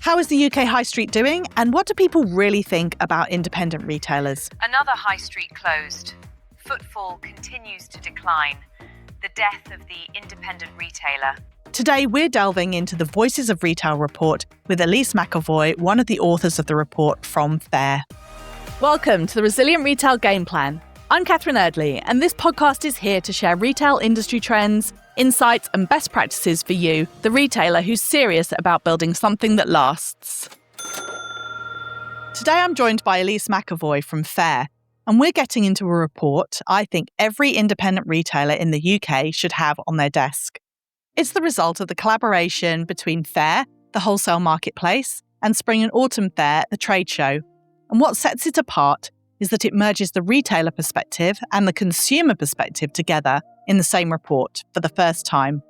How is the UK high street doing, and what do people really think about independent retailers? Another high street closed. Footfall continues to decline. The death of the independent retailer. Today, we're delving into the Voices of Retail report with Elyse McAvoy, one of the authors of the report from Faire. Welcome to the Resilient Retail Game Plan. I'm Catherine Erdly, and this podcast is here to share retail industry trends, insights and best practices for you, the retailer who's serious about building something that lasts. Today I'm joined by Elyse McAvoy from Faire, and we're getting into a report I think every independent retailer in the UK should have on their desk. It's the result of the collaboration between Faire, the wholesale marketplace, and Spring and Autumn Fair, the trade show. And what sets it apart is that it merges the retailer perspective and the consumer perspective together in the same report for the first time.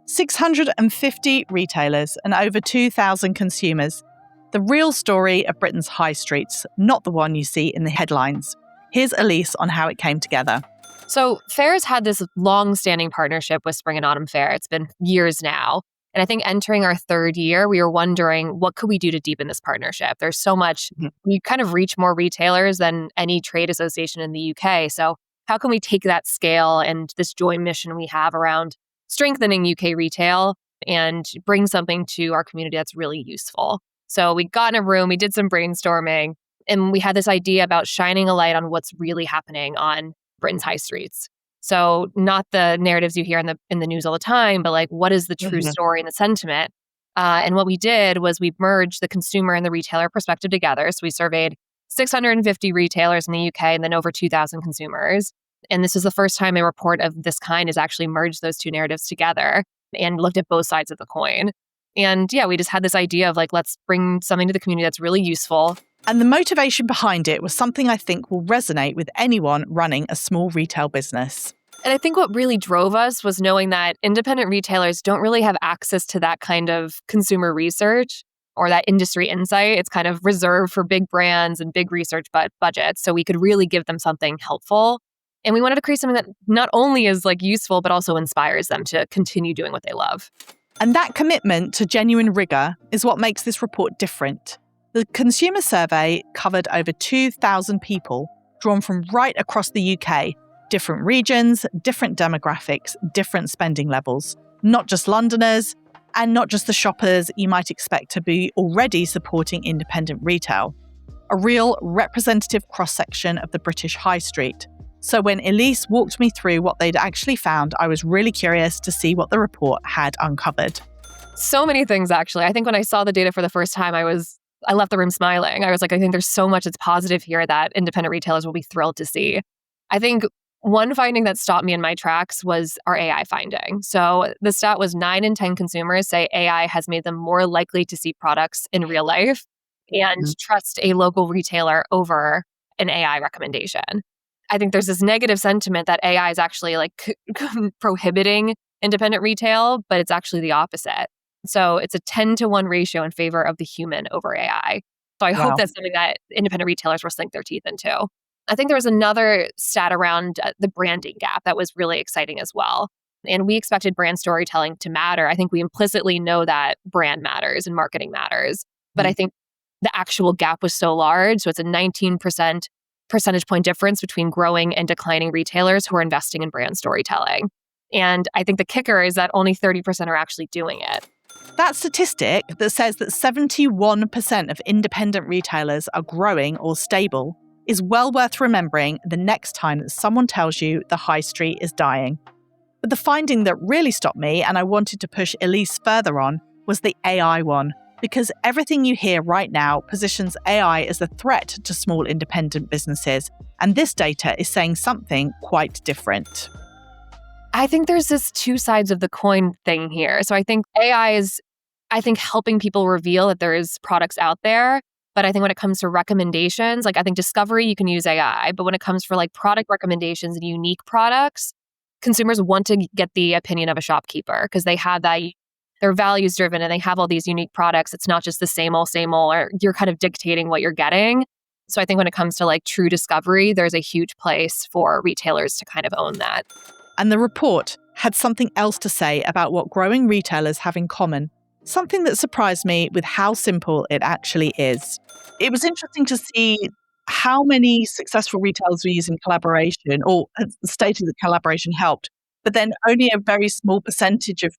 650 retailers and over 2,000 consumers. The real story of Britain's high streets, not the one you see in the headlines. Here's Elyse on how it came together. So Faire's had this long-standing partnership with Spring and Autumn Fair. It's been years now. And I think entering our third year, we were wondering, what could we do to deepen this partnership? There's so much, we kind of reach more retailers than any trade association in the UK. So how can we take that scale and this joint mission we have around strengthening UK retail and bring something to our community that's really useful? So we got in a room, we did some brainstorming, and we had this idea about shining a light on what's really happening on Britain's high streets. So not the narratives you hear in the news all the time, but like, what is the true story and the sentiment? And what we did was we merged the consumer and the retailer perspective together. So we surveyed 650 retailers in the UK and then over 2,000 consumers. And this is the first time a report of this kind has actually merged those two narratives together and looked at both sides of the coin. And yeah, we just had this idea of like, let's bring something to the community that's really useful. And the motivation behind it was something I think will resonate with anyone running a small retail business. And I think what really drove us was knowing that independent retailers don't really have access to that kind of consumer research or that industry insight. It's kind of reserved for big brands and big research budgets. So we could really give them something helpful. And we wanted to create something that not only is like useful, but also inspires them to continue doing what they love. And that commitment to genuine rigor is what makes this report different. The consumer survey covered over 2,000 people, drawn from right across the UK, different regions, different demographics, different spending levels, not just Londoners, and not just the shoppers you might expect to be already supporting independent retail. A real representative cross-section of the British high street. So when Elyse walked me through what they'd actually found, I was really curious to see what the report had uncovered. So many things, actually. I think when I saw the data for the first time, I left the room smiling. I was like, I think there's so much that's positive here that independent retailers will be thrilled to see. I think one finding that stopped me in my tracks was our AI finding. So the stat was 9 in 10 consumers say AI has made them more likely to see products in real life and trust a local retailer over an AI recommendation. I think there's this negative sentiment that AI is actually like prohibiting independent retail, but it's actually the opposite. So it's a 10-to-1 ratio in favor of the human over AI. So I hope that's something that independent retailers will sink their teeth into. I think there was another stat around the branding gap that was really exciting as well. And we expected brand storytelling to matter. I think we implicitly know that brand matters and marketing matters. But I think the actual gap was so large. So it's a 19% percentage point difference between growing and declining retailers who are investing in brand storytelling. And I think the kicker is that only 30% are actually doing it. That statistic that says that 71% of independent retailers are growing or stable is well worth remembering the next time that someone tells you the high street is dying. But the finding that really stopped me, and I wanted to push Elyse further on, was the AI one, because everything you hear right now positions AI as a threat to small independent businesses, and this data is saying something quite different. I think there's this two sides of the coin thing here. So I think AI is, helping people reveal that there is products out there. But I think when it comes to recommendations, like I think discovery, you can use AI. But when it comes for like product recommendations and unique products, consumers want to get the opinion of a shopkeeper because they have that, they're values driven and they have all these unique products. It's not just the same old, or you're kind of dictating what you're getting. So I think when it comes to like true discovery, there's a huge place for retailers to kind of own that. And the report had something else to say about what growing retailers have in common. something that surprised me with how simple it actually is. It was interesting to see how many successful retailers were using collaboration or had stated that collaboration helped, but then only a very small percentage of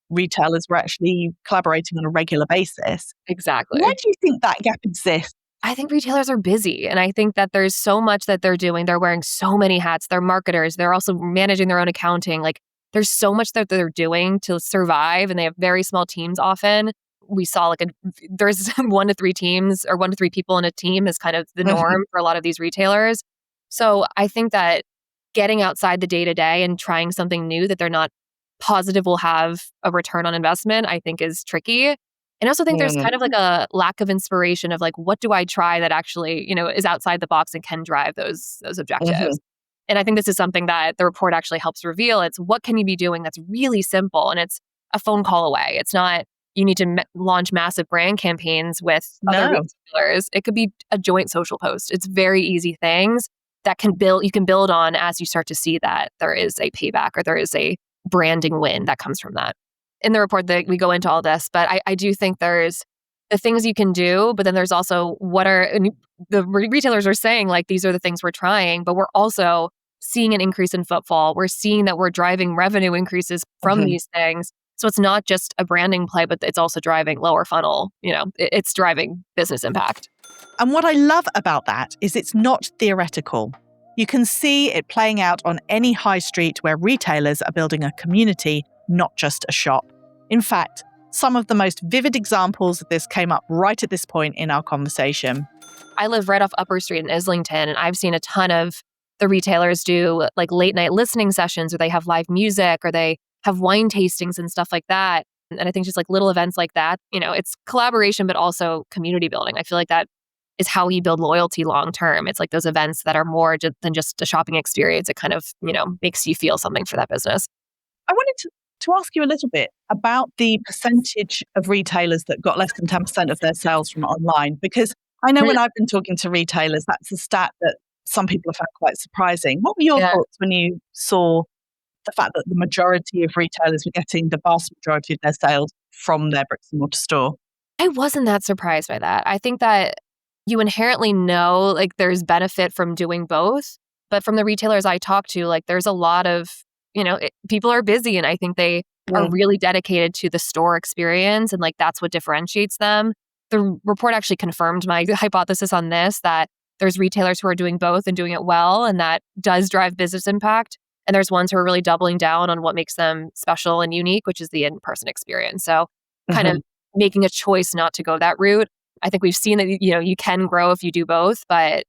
retailers were actually collaborating on a regular basis. Exactly. Why do you think that gap exists? I think retailers are busy, and I think that there's so much that they're doing. They're wearing so many hats. They're marketers. They're also managing their own accounting. Like, there's so much that they're doing to survive, and they have very small teams often. We saw there's 1 to 3 teams or 1 to 3 people in a team is kind of the norm for a lot of these retailers. So I think that getting outside the day-to-day and trying something new that they're not positive will have a return on investment, I think is tricky. And I also think there's kind of like a lack of inspiration of like, what do I try that actually, is outside the box and can drive those objectives? And I think this is something that the report actually helps reveal. It's what can you be doing that's really simple, and it's a phone call away. It's not you need to launch massive brand campaigns with other retailers. It could be a joint social post. It's very easy things that you can build on as you start to see that there is a payback or there is a branding win that comes from that. In the report that we go into all this, but I do think there's the things you can do, but then there's also the retailers are saying, like, these are the things we're trying, but we're also seeing an increase in footfall. We're seeing that we're driving revenue increases from these things. So it's not just a branding play, but it's also driving lower funnel. It's driving business impact. And what I love about that is it's not theoretical. You can see it playing out on any high street where retailers are building a community, not just a shop. In fact, some of the most vivid examples of this came up right at this point in our conversation. I live right off Upper Street in Islington, and I've seen a ton of the retailers do like late night listening sessions, or they have live music, or they have wine tastings and stuff like that. And I think just like little events like that, it's collaboration, but also community building. I feel like that is how you build loyalty long term. It's like those events that are more than just a shopping experience. It kind of, makes you feel something for that business. I wanted to ask you a little bit about the percentage of retailers that got less than 10% of their sales from online, because I know when I've been talking to retailers, that's a stat that some people have found quite surprising. What were your thoughts when you saw the fact that the majority of retailers were getting the vast majority of their sales from their bricks and mortar store? I wasn't that surprised by that. I think that you inherently know like there's benefit from doing both, but from the retailers I talk to, like there's a lot of, people are busy, and I think they are really dedicated to the store experience, and like that's what differentiates them. The report actually confirmed my hypothesis on this, that there's retailers who are doing both and doing it well, and that does drive business impact. And there's ones who are really doubling down on what makes them special and unique, which is the in-person experience. So kind of making a choice not to go that route. I think we've seen that, you can grow if you do both, but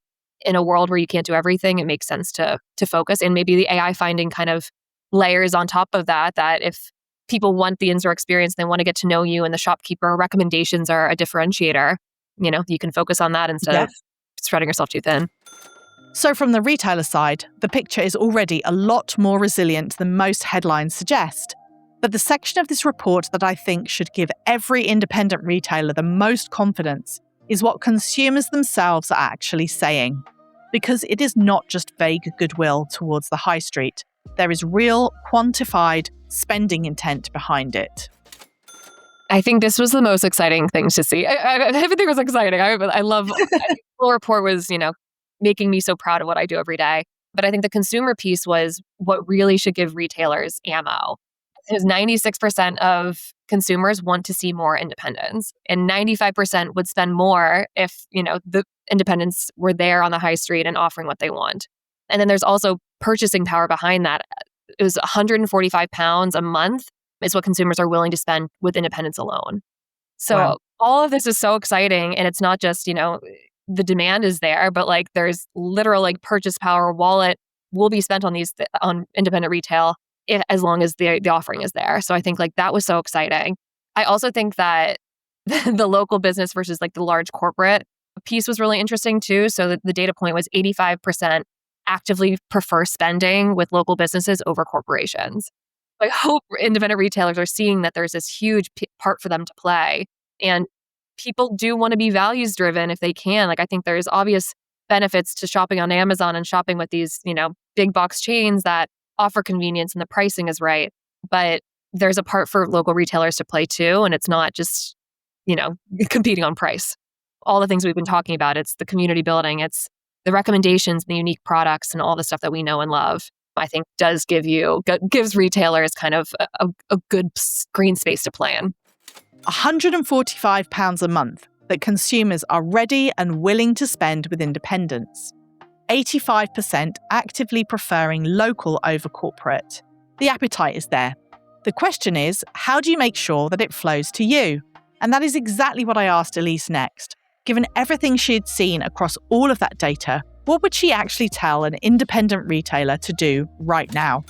in a world where you can't do everything, it makes sense to focus. And maybe the AI finding kind of layers on top of that if people want the in-store experience, they want to get to know you, and the shopkeeper recommendations are a differentiator, you can focus on that instead of spreading yourself too thin. So from the retailer side, the picture is already a lot more resilient than most headlines suggest. But the section of this report that I think should give every independent retailer the most confidence is what consumers themselves are actually saying. Because it is not just vague goodwill towards the high street. There is real, quantified spending intent behind it. I think this was the most exciting thing to see. Everything was exciting. I love the whole report was, making me so proud of what I do every day. But I think the consumer piece was what really should give retailers ammo. Because 96% of consumers want to see more independence, and 95% would spend more if, the independents were there on the high street and offering what they want. And then there's also purchasing power behind that. It was £145 a month is what consumers are willing to spend with independence alone. So all of this is so exciting, and it's not just, the demand is there, but like there's literal like purchase power. Wallet will be spent on these on independent retail as long as the offering is there. So I think like that was so exciting. I also think that the local business versus like the large corporate piece was really interesting too. So the data point was 85% actively prefer spending with local businesses over corporations. I hope independent retailers are seeing that there's this huge part for them to play. And people do want to be values driven if they can. Like I think there's obvious benefits to shopping on Amazon and shopping with these, big box chains that offer convenience and the pricing is right. But there's a part for local retailers to play too. And it's not just, competing on price. All the things we've been talking about, it's the community building, it's the recommendations, the unique products, and all the stuff that we know and love, I think gives retailers kind of a good green space to play in. £145 a month that consumers are ready and willing to spend with independents. 85% actively preferring local over corporate. The appetite is there. The question is, how do you make sure that it flows to you? And that is exactly what I asked Elyse next. Given everything she had seen across all of that data, what would she actually tell an independent retailer to do right now?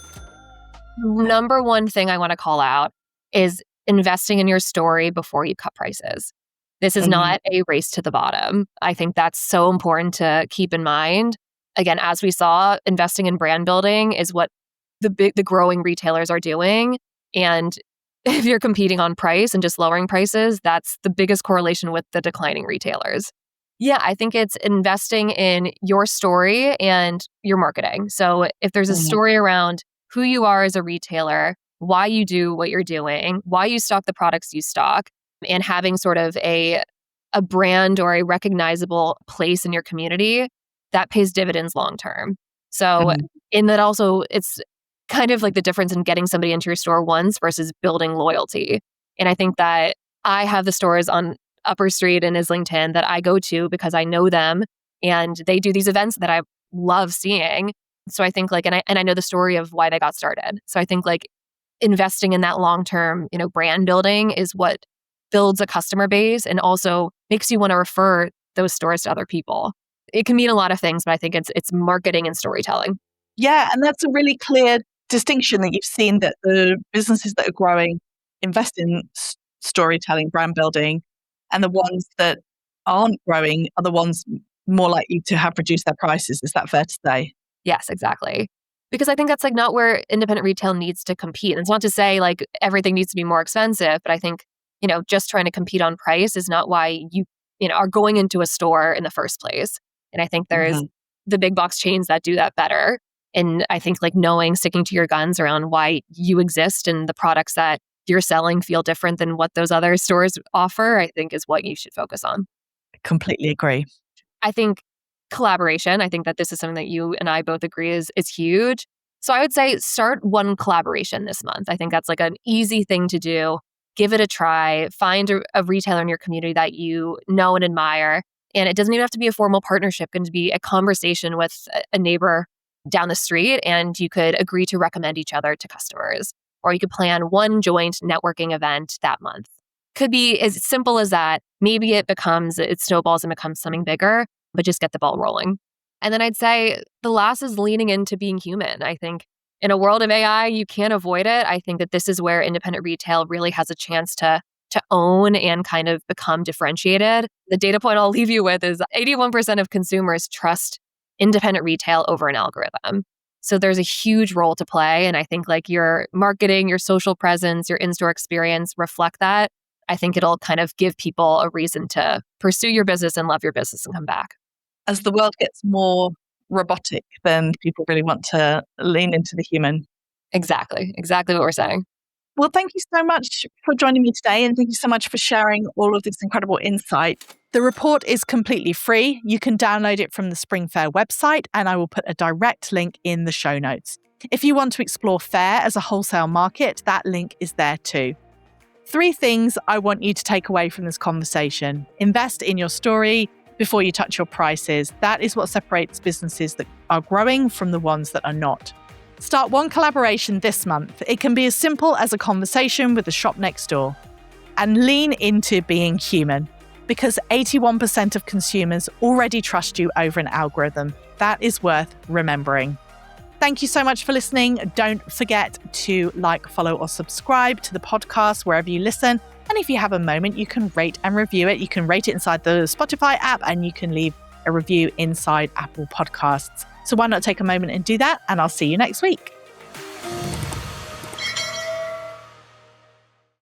Number one thing I want to call out is investing in your story before you cut prices. This is not a race to the bottom. I think that's so important to keep in mind. Again, as we saw, investing in brand building is what the growing retailers are doing. And if you're competing on price and just lowering prices, that's the biggest correlation with the declining retailers. Yeah, I think it's investing in your story and your marketing. So if there's a story around who you are as a retailer, why you do what you're doing, why you stock the products you stock, and having sort of a brand or a recognizable place in your community, that pays dividends long term. So in that also, it's kind of like the difference in getting somebody into your store once versus building loyalty. And I think that I have the stores on Upper Street in Islington that I go to because I know them and they do these events that I love seeing. So I think and I know the story of why they got started. So I think investing in that long-term, brand building is what builds a customer base and also makes you want to refer those stores to other people. It can mean a lot of things, but I think it's marketing and storytelling. Yeah, and that's a really clear distinction that you've seen, that the businesses that are growing invest in storytelling, brand building, and the ones that aren't growing are the ones more likely to have reduced their prices. Is that fair to say? Yes, exactly. Because I think that's not where independent retail needs to compete. And it's not to say everything needs to be more expensive, but I think, just trying to compete on price is not why you are going into a store in the first place. And I think there's the big box chains that do that better. And I think sticking to your guns around why you exist and the products that you're selling feel different than what those other stores offer, I think is what you should focus on. Completely agree. I think collaboration, I think that this is something that you and I both agree is huge. So I would say start one collaboration this month. I think that's an easy thing to do. Give it a try. Find a retailer in your community that you know and admire. And it doesn't even have to be a formal partnership. It can be a conversation with a neighbor down the street, and you could agree to recommend each other to customers. Or you could plan one joint networking event that month. Could be as simple as that. Maybe it snowballs and becomes something bigger, but just get the ball rolling. And then I'd say the last is leaning into being human. I think in a world of AI, you can't avoid it. I think that this is where independent retail really has a chance to own and kind of become differentiated. The data point I'll leave you with is 81% of consumers trust independent retail over an algorithm. So there's a huge role to play. And I think your marketing, your social presence, your in-store experience reflect that. I think it'll kind of give people a reason to pursue your business and love your business and come back. As the world gets more robotic, then people really want to lean into the human. Exactly what we're saying. Well, thank you so much for joining me today, and thank you so much for sharing all of this incredible insight. The report is completely free. You can download it from the Spring Faire website, and I will put a direct link in the show notes. If you want to explore Faire as a wholesale market, that link is there too. 3 things I want you to take away from this conversation. Invest in your story before you touch your prices. That is what separates businesses that are growing from the ones that are not. Start one collaboration this month. It can be as simple as a conversation with the shop next door. And lean into being human, because 81% of consumers already trust you over an algorithm. That is worth remembering. Thank you so much for listening. Don't forget to follow, or subscribe to the podcast wherever you listen. And if you have a moment, you can rate and review it. You can rate it inside the Spotify app, and you can leave a review inside Apple Podcasts. So why not take a moment and do that? And I'll see you next week.